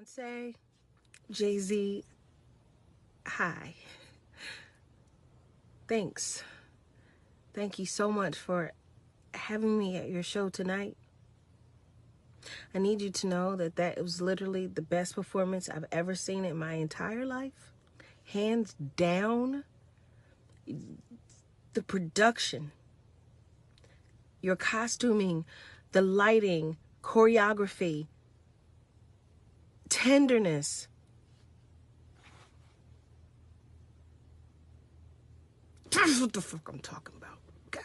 Beyonce, Jay-Z, hi. Thanks. Thank you so much for having me at your show tonight. I need you to know that that was literally the best performance I've ever seen in my entire life. Hands down. The production, your costuming, the lighting, choreography, tenderness. That's what the fuck I'm talking about. God,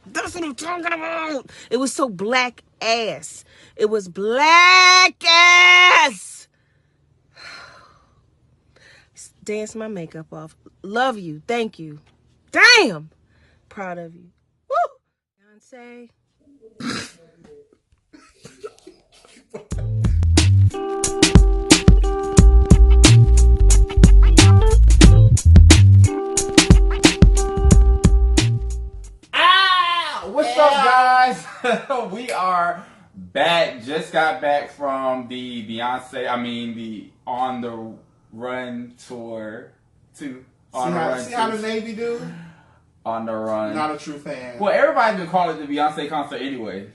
that's what I'm talking about. It was so black ass. It was black ass. Dance my makeup off. Love you. Thank you. Damn. Proud of you. Woo. Beyonce. What's up, guys? We are back. Just got back from the the On the Run tour. See how the Navy do? On the Run. Not a true fan. Well, everybody's been calling it the Beyonce concert anyway.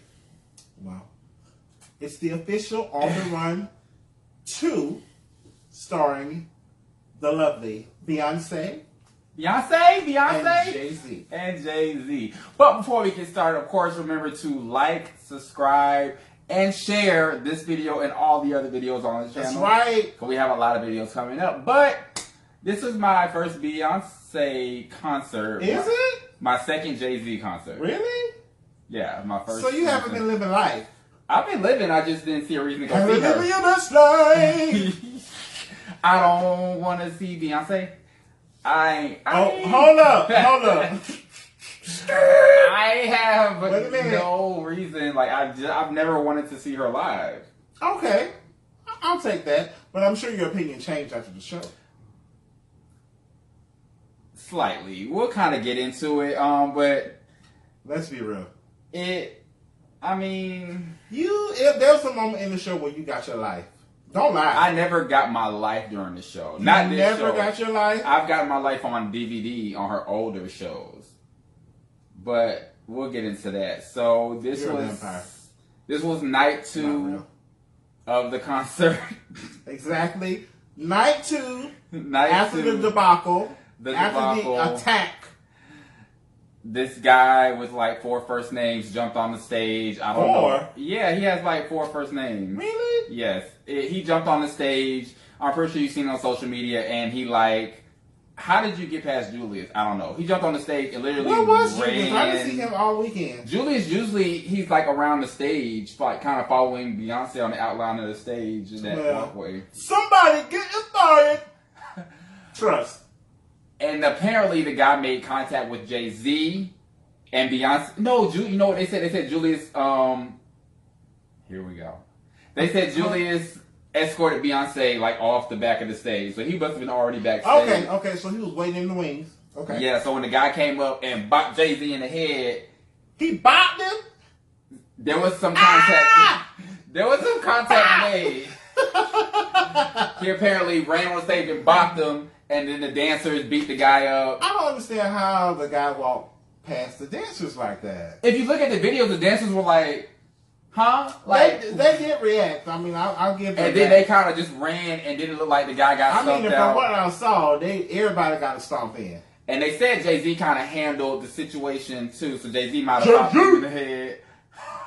Wow. It's the official On the Run 2, starring the lovely Beyonce. And Jay-Z. But before we get started, of course, remember to like, subscribe, and share this video and all the other videos on the channel. That's right. Because we have a lot of videos coming up. But this is my first Beyonce concert. Is it? My second Jay-Z concert. Really? Yeah, my first. So you haven't been living life? I've been living. I just didn't see a reason to go see her. Living your best life. I don't want to see Beyonce. Hold up. I have no reason. Like I've never wanted to see her live. Okay, I'll take that. But I'm sure your opinion changed after the show. Slightly. We'll kind of get into it. But let's be real. There was a moment in the show where you got your life. Don't lie. I never got my life during the show. Not this show. Never got your life? I've got my life on DVD on her older shows. But we'll get into that. So this was night 2 of the concert. Exactly. Night 2. After the debacle. After the attack. This guy with like 4 first names jumped on the stage. I don't know. Yeah, he has like 4 first names. Really? Yes. He jumped on the stage. I'm pretty sure you've seen it on social media. And he how did you get past Julius? I don't know. He jumped on the stage and literally Where was Julius? I didn't see him all weekend. Julius, usually he's like around the stage, like kind of following Beyonce on the outline of the stage in that walkway. Somebody get started. Trust. And apparently the guy made contact with Jay-Z and Beyonce. No, you know what they said? They said Julius, here we go. They said Julius escorted Beyonce like off the back of the stage. So he must have been already backstage. Okay, so he was waiting in the wings. Okay. Yeah, so when the guy came up and bopped Jay-Z in the head. He bopped him? There was some contact. There was some contact made. He apparently ran on stage and bopped him. And then the dancers beat the guy up. I don't understand how the guy walked past the dancers like that. If you look at the videos, the dancers were like, huh? Like they did react. I'll give them and then they kind of just ran and didn't look like the guy got stomped out. From what I saw, everybody got a stomp in. And they said Jay-Z kind of handled the situation too. So Jay-Z might have popped him in the head.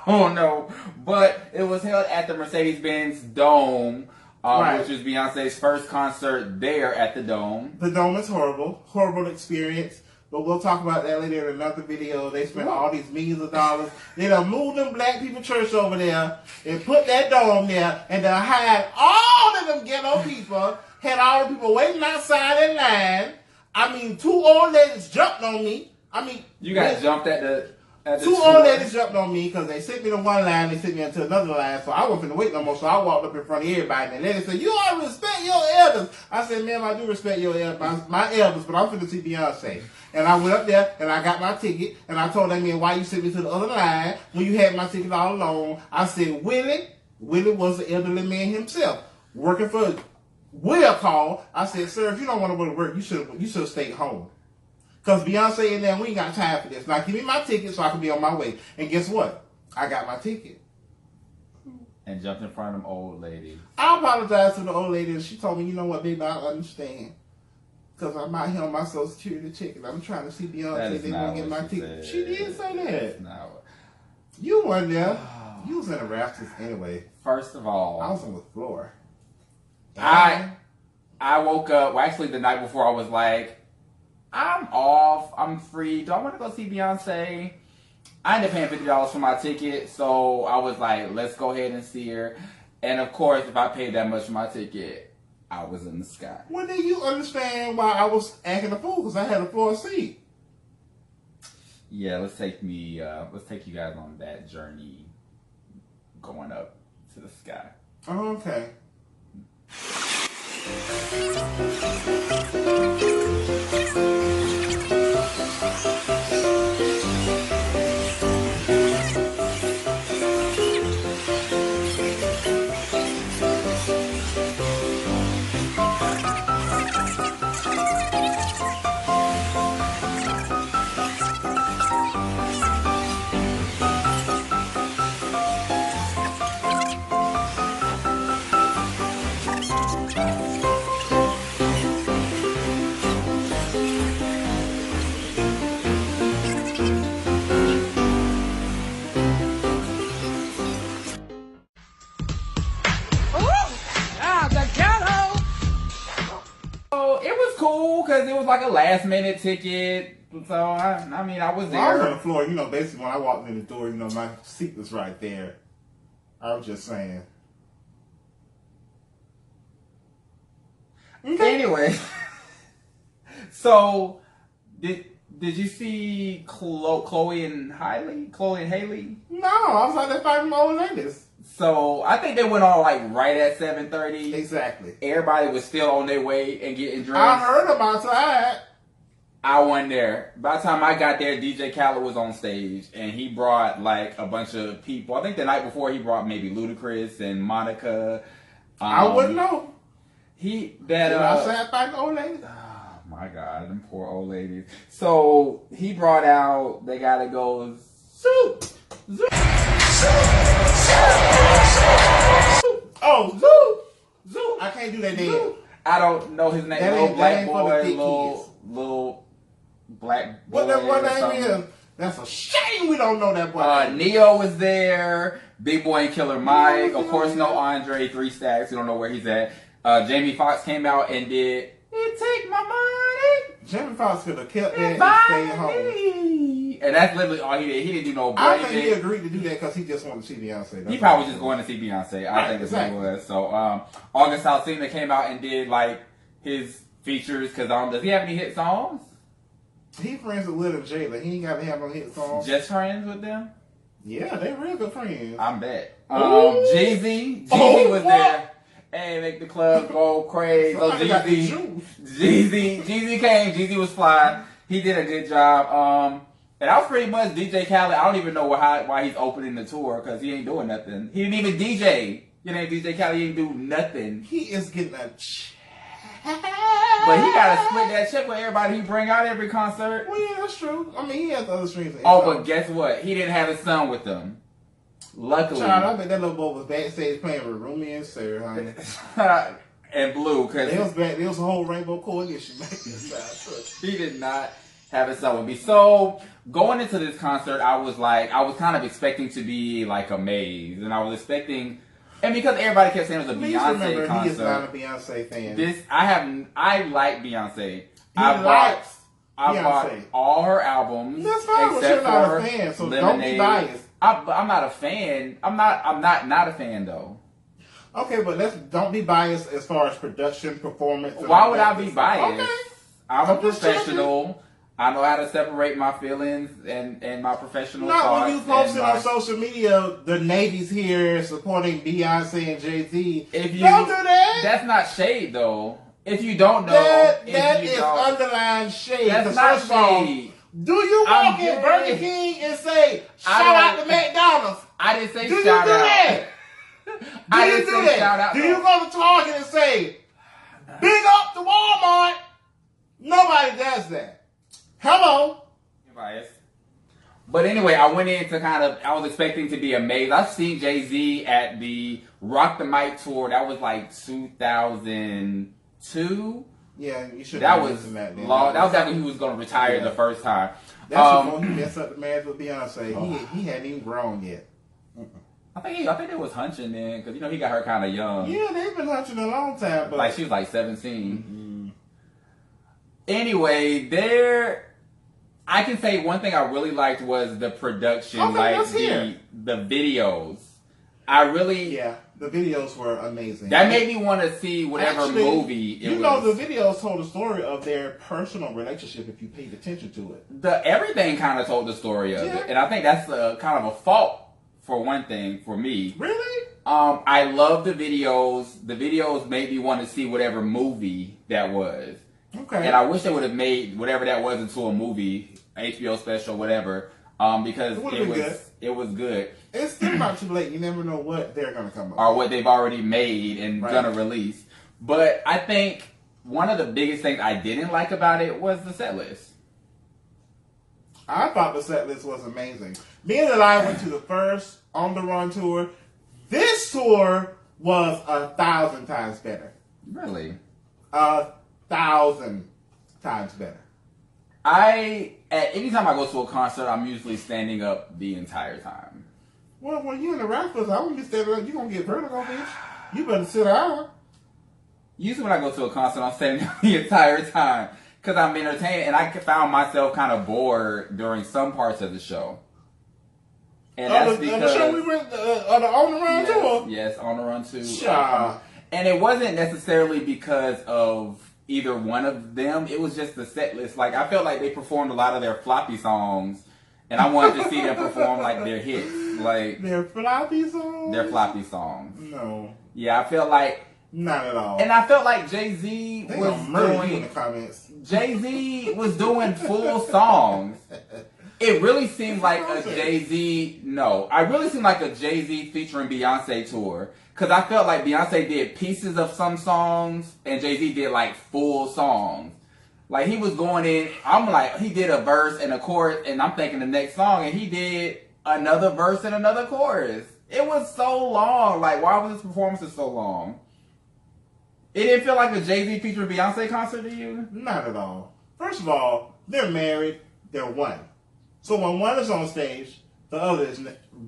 Oh no. But it was held at the Mercedes-Benz Dome. Which was Beyonce's first concert there at the Dome. The Dome is horrible. Horrible experience. But we'll talk about that later in another video. They spent all these millions of dollars. They done moved them black people church over there and put that Dome there and they hired all of them ghetto people. Had all the people waiting outside in line. 2 old ladies jumped on me. You got jumped at the 2 old ladies jumped on me because they sent me to one line, they sent me into another line, so I wasn't finna wait no more, so I walked up in front of everybody, and the lady said, you all respect your elders. I said, ma'am, I do respect your elders, my elders, but I'm finna see Beyonce. And I went up there, and I got my ticket, and I told that man, why you sent me to the other line when you had my ticket all along? I said, Willie was the elderly man himself. working for Will call. I said, sir, if you don't want to go to work, you should have stayed home. Because Beyonce and them, we ain't got time for this. Now give me my ticket so I can be on my way. And guess what? I got my ticket. And jumped in front of them old ladies. I apologized to the old lady, and she told me, you know what, baby, I understand. Because I'm out here on my Social Security check, and I'm trying to see Beyonce. They want to get my ticket. She did say that. You weren't there. You was in the rafters anyway. First of all, I was on the floor. I woke up, well, actually the night before, I was like, I'm off. I'm free. Do I want to go see Beyonce? I ended up paying $50 for my ticket, so I was like, let's go ahead and see her. And of course, if I paid that much for my ticket, I was in the sky. Well, then you understand why I was acting a fool, because I had a floor seat. Yeah, let's take you guys on that journey going up to the sky. Oh, okay. Because it was like a last minute ticket. So, I mean, I was there. Well, I was on the floor. You know, basically, when I walked in the door, you know, my seat was right there. I was just saying. Okay. Anyway. So, did you see Chloe and Haley? No, I was out there fighting my old ladies. So, I think they went on like right at 7:30. Exactly. Everybody was still on their way and getting dressed. I heard them outside. I wasn't there. By the time I got there, DJ Khaled was on stage, and he brought like a bunch of people. I think the night before he brought maybe Ludacris and Monica. I wouldn't know. Outside fighting old ladies. Oh my God, them poor old ladies. So he brought out. They gotta go. Zoop, zoop. Oh, Zoo! Zoo! I can't do that name. I don't know his name. That little ain't, black that ain't boy, little black boy. What that name is? That's a shame we don't know that boy. Neo was there. Big Boy and Killer Mike. Of course, no Andre 3 Stacks. We don't know where he's at. Jamie Foxx came out and did "It Take My Money." Jamie Foxx could have kept that and stayed home. And that's literally all he did. He didn't do no I think he agreed to do that because he just wanted to see Beyonce. He probably just going to see Beyonce. I think that's what it was. So, August Alsina came out and did like his features because does he have any hit songs? He friends with Lil and Jayla. He ain't got to have no hit songs. Just friends with them? Yeah, they real good friends. I bet. Jeezy was there. Hey, make the club go crazy. So Jeezy came. Jeezy was fly. He did a good job. And that was pretty much DJ Khaled. I don't even know why he's opening the tour because he ain't doing nothing. He didn't even DJ. You know, DJ Khaled ain't do nothing. He is getting a check. But he got to split that check with everybody he bring out every concert. Well, yeah, that's true. I mean, he has other streams. But guess what? He didn't have his son with him. Luckily. Child, I bet that little boy was backstage playing with Rumi and Sarah, honey. And Blue. Cause there was a whole rainbow coalition. He did not have his son with me. So, going into this concert, I was kind of expecting to be like amazed. And I was expecting... And because everybody kept saying it was a Beyonce concert. He is not a Beyonce fan. I like Beyonce. I bought all her albums. That's fine, but you're not a fan, so Lemonade. Don't be biased. I'm not a fan. I'm not a fan though. Okay, but don't be biased as far as production, performance. Why would I be biased? Okay. I'm a professional. I know how to separate my feelings and my professional thoughts. Not when you posting on social media, the Navy's here supporting Beyonce and Jay-Z. Don't do that. That's not shade, though. If you don't know, that is underlying shade. That's not shade. Do you walk in Burger King and say, shout out to McDonald's? I didn't say shout out. Do you do that? I you didn't do say shout that? out. Do you go to Target and say, big up to Walmart? Nobody does that. Hello. Bias. But anyway, I went in to I was expecting to be amazed. I've seen Jay-Z at the Rock the Mic tour. That was like 2002. Yeah, you should. That was long. That was after he was going to retire the first time. That's before he messed up the marriage with Beyonce. He hadn't even grown yet. I think they was hunching then, because he got her kind of young. Yeah, they've been hunching a long time, but like she was like 17. Anyway, I can say one thing I really liked was the production, the videos. The videos were amazing. That made me want to see whatever movie it was. The videos told the story of their personal relationship if you paid attention to it. Everything kind of told the story of it, and I think that's kind of a fault for one thing for me. Really? I love the videos. The videos made me want to see whatever movie that was. Okay. And I wish they would have made whatever that was into a movie, HBO special, whatever. Because it was good. It's still not too late. You never know what they're gonna come up or what they've already made and gonna release. But I think one of the biggest things I didn't like about it was the set list. I thought the set list was amazing. Me and Eli went to the first On the Run tour. This tour was 1,000 times better. Really? 1,000 times better. Anytime I go to a concert, I'm usually standing up the entire time. Well, when you're in the rappers, I won't be standing up. You're going to get vertigo, bitch. You better sit down. Usually when I go to a concert, I'm standing up the entire time because I'm entertained, and I found myself kind of bored during some parts of the show. And that's because the show we went On the Run tour? Yes, On the Run tour. Sure. And it wasn't necessarily because of either one of them. It was just the set list. Like, I felt like they performed a lot of their floppy songs, and I wanted to see them perform like their hits. Like their floppy songs? Their floppy songs. No. Yeah, I felt like not at all. And I felt like Jay-Z was doing in the comments. Jay-Z was doing full songs. It really seemed like a Jay-Z. No, I really seemed like a Jay-Z featuring Beyonce tour. Because I felt like Beyonce did pieces of some songs and Jay-Z did like full songs. Like he was going in, I'm like, he did a verse and a chorus and I'm thinking the next song and he did another verse and another chorus. It was so long. Like, why was this performance so long? It didn't feel like a Jay-Z featuring Beyonce concert to you? Not at all. First of all, they're married, they're one. So when one is on stage, the other is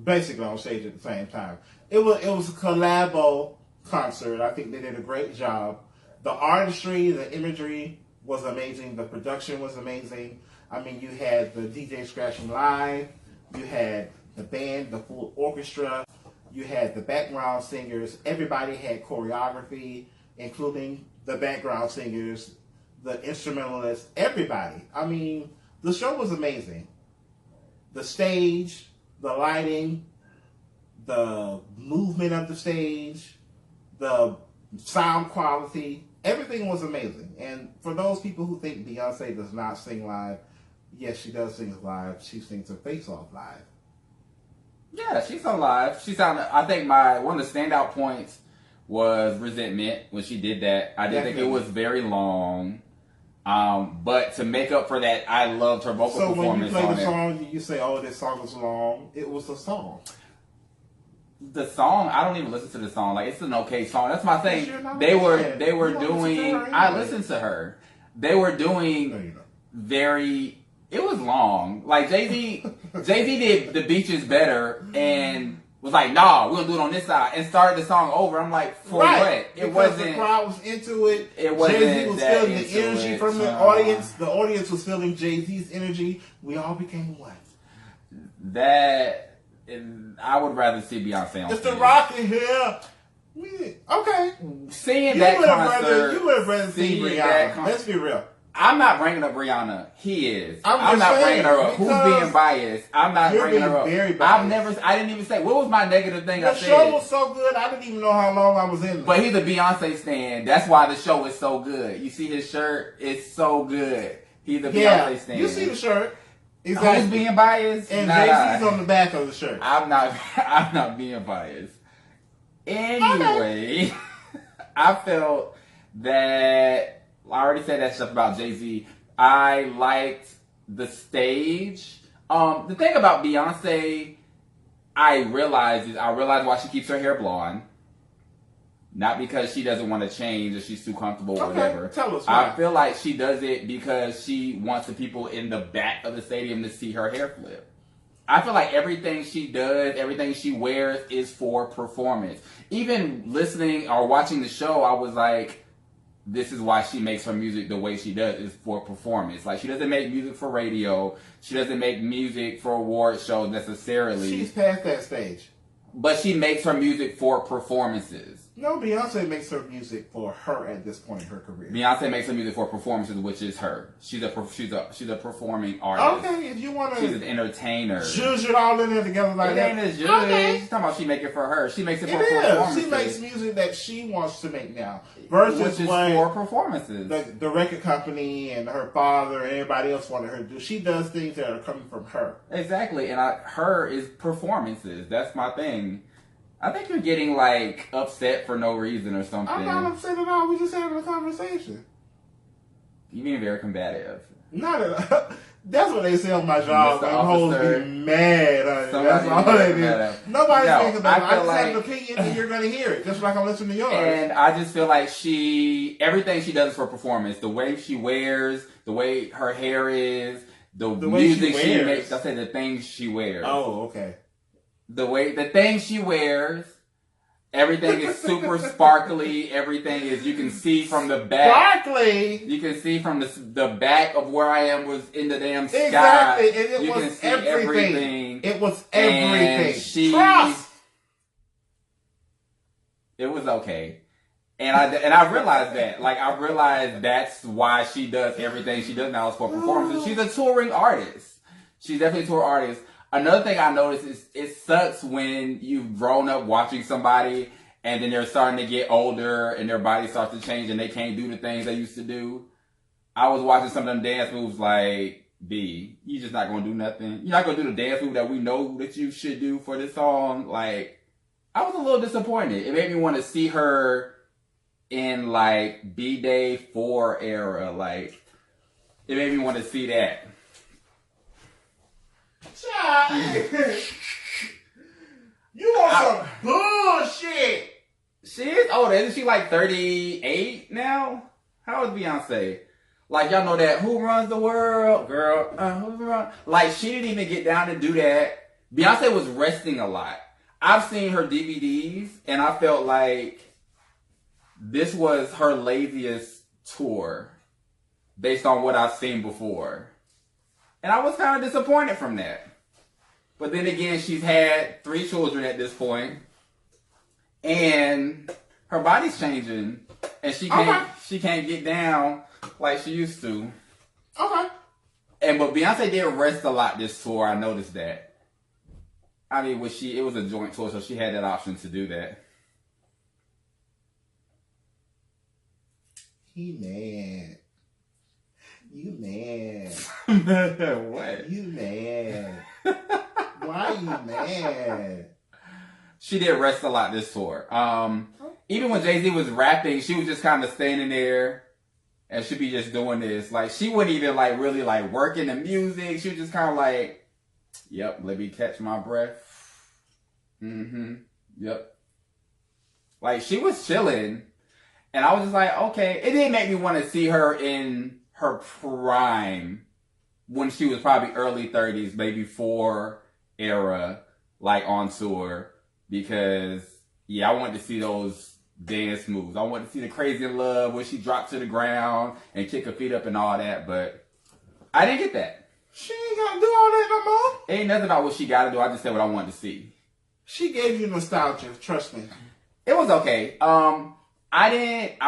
basically on stage at the same time. It was a collabo concert. I think they did a great job. The artistry, the imagery was amazing. The production was amazing. I mean, you had the DJ scratching live. You had the band, the full orchestra. You had the background singers. Everybody had choreography, including the background singers, the instrumentalists, everybody. I mean, the show was amazing. The stage, the lighting, the movement of the stage, the sound quality, everything was amazing. And for those people who think Beyonce does not sing live, yes, she does sing live. She sings her face off live. Yeah, she's on live. She sounded. I think one of the standout points was Resentment when she did that. I did think it was very long. But to make up for that, I loved her vocal performance. So when you play the song, you say, "Oh, this song is long." It was a song. The song, I don't even listen to the song. Like, it's an okay song. That's my thing. They were doing. I listened to her. They were doing very. It was long. Like Jay-Z did The Beach Is Better and was like, "Nah, we're gonna do it on this side," and started the song over. I'm like, for what? It wasn't. The crowd was into it. It wasn't. Jay-Z was feeling the energy from the audience. The audience was feeling Jay-Z's energy. We all became one. I would rather see Beyonce on stage. It's the rock in here. Okay. Seeing that concert. You would have rather see Rihanna. Let's be real. I'm not bringing up Rihanna. He is. I'm not bringing her up. Who's being biased? I'm not bringing her up. I didn't even say. What was my negative thing I said? The show was so good, I didn't even know how long I was in there. But he's a Beyonce stan. That's why the show is so good. You see his shirt? It's so good. He's a Beyonce stan. You see the shirt. Exactly. Who's being biased? And Jay-Z's on the back of the shirt. I'm not being biased. Anyway, I felt that I already said that stuff about Jay-Z. I liked the stage. The thing about Beyonce, I realized why she keeps her hair blonde. Not because she doesn't want to change or she's too comfortable or whatever. Tell us why. I feel like she does it because she wants the people in the back of the stadium to see her hair flip. I feel like everything she does, everything she wears is for performance. Even listening or watching the show, I was like, this is why she makes her music the way she does, is for performance. Like, she doesn't make music for radio. She doesn't make music for award shows necessarily. She's past that stage. But she makes her music for performances. No, Beyonce makes her music for her at this point in her career. Beyonce makes her music for performances, which is her. She's a performing artist. Okay, if you want to... She's an entertainer. Zhuzh it all in there together like that. It ain't as zhuzh. Okay. She's talking about she make it for her. She makes it for It performances. is. She makes music that she wants to make now. Versus which is what for performances. the record company and her father and everybody else wanted her to do. She does things that are coming from her. Exactly. And her is performances. That's my thing. I think you're getting, like, upset for no reason or something. I'm not upset at all. We just having a conversation. You being very combative. Not at all. That's what they say on my job. Mr. I'm hoes Officer, be mad. That's all they do. Nobody's thinking about it. I just have an opinion and you're going to hear it. Just like I'm listening to yours. And I just feel like everything she does is for performance. The way she wears, the way her hair is, the music she makes. I say the things she wears. Oh, okay. The things she wears, everything is super sparkly. Everything is, you can see from the back. Sparkly? You can see from the back of where I am was in the damn sky. Exactly. And it you was can see everything. It was everything. Trust! It was okay. And I realized that. Like, I realized that's why she does everything she does now is for performances. She's a touring artist. She's definitely a tour artist. Another thing I noticed is it sucks when you've grown up watching somebody and then they're starting to get older and their body starts to change and they can't do the things they used to do. I was watching some of them dance moves like, B, you just not going to do nothing. You're not going to do the dance move that we know that you should do for this song. Like, I was a little disappointed. It made me want to see her in like B-Day 4 era. Like, it made me want to see that. You want some bullshit? She is older. Isn't she like 38 now? How is Beyonce? Like, y'all know that Who Runs the World, girl? Like, she didn't even get down to do that. Beyonce was resting a lot. I've seen her DVDs, and I felt like this was her laziest tour based on what I've seen before. And I was kind of disappointed from that. But then again, she's had 3 children at this point, and her body's changing, and she can't get down like she used to. Okay. But Beyonce did rest a lot this tour. I noticed that. I mean, it was a joint tour, so she had that option to do that. He mad. You mad. What? You mad. Why you mad? She did rest a lot this tour. Even when Jay-Z was rapping, she was just kind of standing there and she'd be just doing this. Like, she wouldn't even like really like work in the music. She was just kind of like, yep, let me catch my breath. Yep. Like, she was chilling. And I was just like, okay. It did make me want to see her in her prime when she was probably early 30s, maybe 4 era, like on tour. Because, yeah, I wanted to see those dance moves. I wanted to see the Crazy in Love where she dropped to the ground and kick her feet up and all that. But I didn't get that. She ain't got to do all that no more. It ain't nothing about what she got to do. I just said what I wanted to see. She gave you nostalgia. Trust me. It was okay. I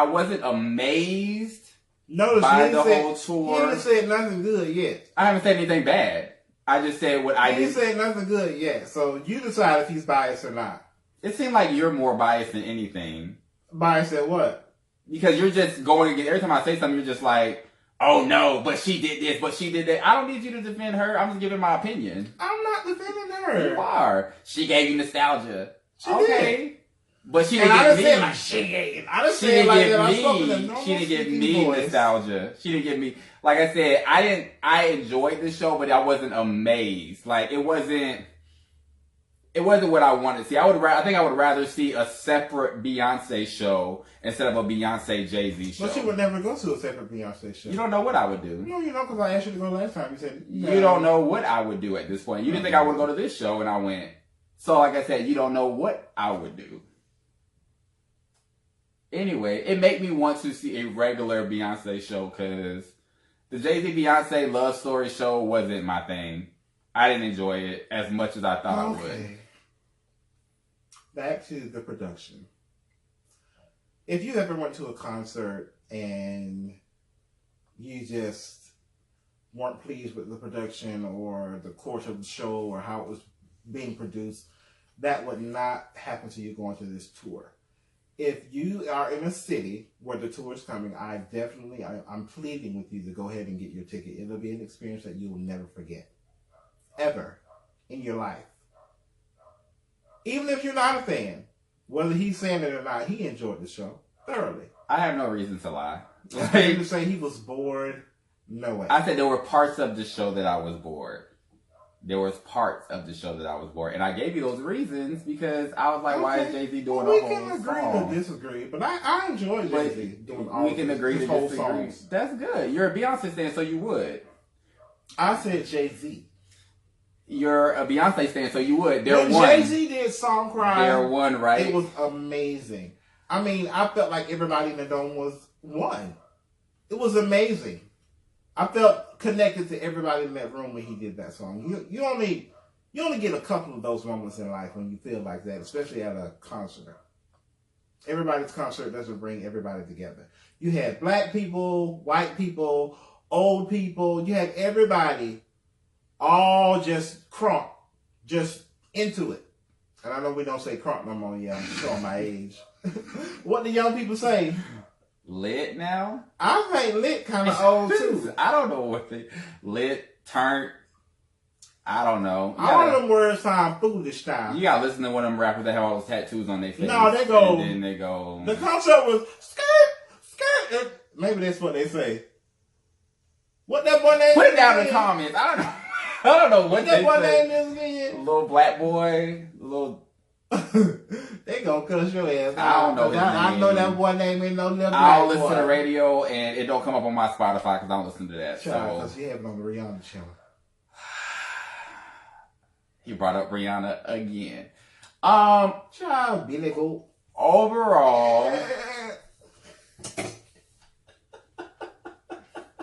wasn't amazed by the whole tour. You haven't said nothing good yet. I haven't said anything bad. I just said what I did. He ain't said nothing good yet. So you decide if he's biased or not. It seemed like you're more biased than anything. Biased at what? Because you're just going against, every time I say something, you're just like, oh no, but she did this, but she did that. I don't need you to defend her. I'm just giving my opinion. I'm not defending her. You are. She gave you nostalgia. She did. But she And didn't I get didn't say it me. like she. I didn't She say it didn't like give that. I spoke in a me. normal She didn't give speaking me voice. nostalgia. She didn't give me. Like I said, I enjoyed the show, but I wasn't amazed. Like it wasn't. It wasn't what I wanted to see. I think I would rather see a separate Beyonce show instead of a Beyonce Jay-Z show. But you would never go to a separate Beyonce show. You don't know what I would do. No, you know, because I asked you to go last time. You said no. You don't know what I would do at this point. You didn't think I would go to this show, and I went. So, like I said, you don't know what I would do. Anyway, it made me want to see a regular Beyonce show because the Jay-Z Beyonce love story show wasn't my thing. I didn't enjoy it as much as I thought I would. Back to the production. If you ever went to a concert and you just weren't pleased with the production or the course of the show or how it was being produced, that would not happen to you going to this tour. If you are in a city where the tour is coming, I'm pleading with you to go ahead and get your ticket. It'll be an experience that you will never forget. Ever in your life. Even if you're not a fan, whether he's saying it or not, he enjoyed the show thoroughly. I have no reason to lie. For him to say he was bored, no way. I said there were parts of the show that I was bored. There was parts of the show that I was bored. And I gave you those reasons because I was like, why is Jay-Z doing a whole song? We can agree to disagree, but I enjoy Jay-Z doing all we can agree to whole disagree. songs. That's good. You're a Beyonce fan, so you would. I said Jay-Z. You're a Beyonce fan, so you would. When Jay-Z did Song Cry, they're one, right? It was amazing. I mean, I felt like everybody in the dome was one. It was amazing. I felt connected to everybody in that room when he did that song. You only get a couple of those moments in life when you feel like that, especially at a concert. Everybody's concert doesn't bring everybody together. You had black people, white people, old people. You had everybody all just crunk, just into it. And I know we don't say crunk no more, yeah, I'm showing my age. What do young people say? Lit now? I think lit kind of old too. I don't know what they... Lit, turned... I don't know. All of them words sound foolish now. You gotta listen to one of them rappers that have all those tattoos on their face. No, they go... And then they go... The concept was skirt. Maybe that's what they say. What that boy name is? Put it down in the comments. I don't know. I don't know what that boy say. name is again. Little black boy. Little... They gonna cuss your ass. I don't know his I name. know that boy name ain't no little black I don't listen boy. to the radio and it don't come up on my Spotify because I don't listen to that. Because he have it on the Rihanna channel. He brought up Rihanna again. Child, Billy Goat. Overall,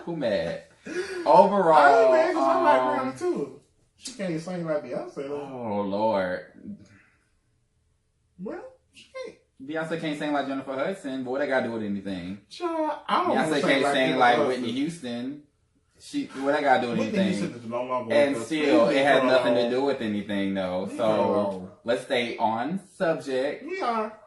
who mad? Overall, I ain't mad because I like Rihanna too. She can't even sing like Beyonce though. Oh Lord. Well, she can't. Beyonce can't sing like Jennifer Hudson, but what they got to do with anything? Child, I don't Beyonce can't sing like Whitney Houston. What they got to do with Whitney anything? Houston is no longer And with us. still, it has Leave her nothing to alone. do with anything though. Leave her So alone. let's stay on subject. We are.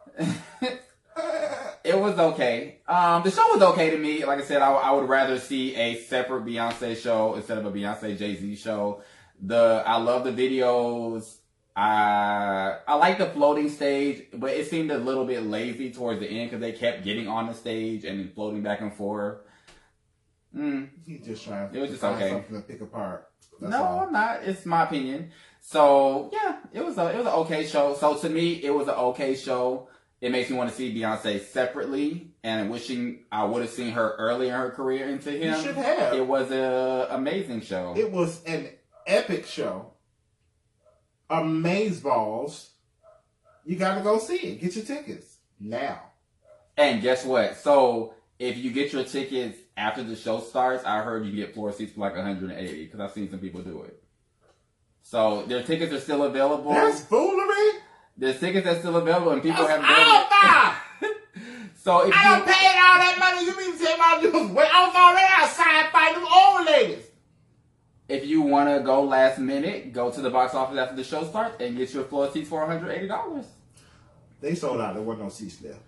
It was okay. The show was okay to me. Like I said, I would rather see a separate Beyonce show instead of a Beyonce Jay-Z show. I love the videos. I like the floating stage, but it seemed a little bit lazy towards the end because they kept getting on the stage and then floating back and forth. He's just trying It was just find okay. something to pick apart. That's No, all. I'm not. It's my opinion. So yeah, it was an okay show. So to me, it was an okay show. It makes me want to see Beyonce separately, and wishing I would have seen her earlier in her career into him. You should have. It was an amazing show. It was an epic show. Amazeballs. You got to go see it. Get your tickets now. And guess what? So if you get your tickets after the show starts, I heard you get floor seats for like $180 because I've seen some people do it. So their tickets are still available. That's foolery. There's tickets that's still available, and people That's have done it. So if I you done paid all that money. You mean to tell me I was already outside fighting them old ladies. If you want to go last minute, go to the box office after the show starts and get your floor seats for $180. They sold out. There wasn't no seats left.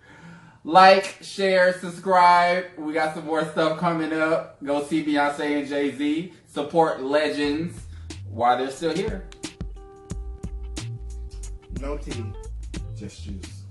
Like, share, subscribe. We got some more stuff coming up. Go see Beyonce and Jay-Z. Support legends while they're still here. No tea, just juice.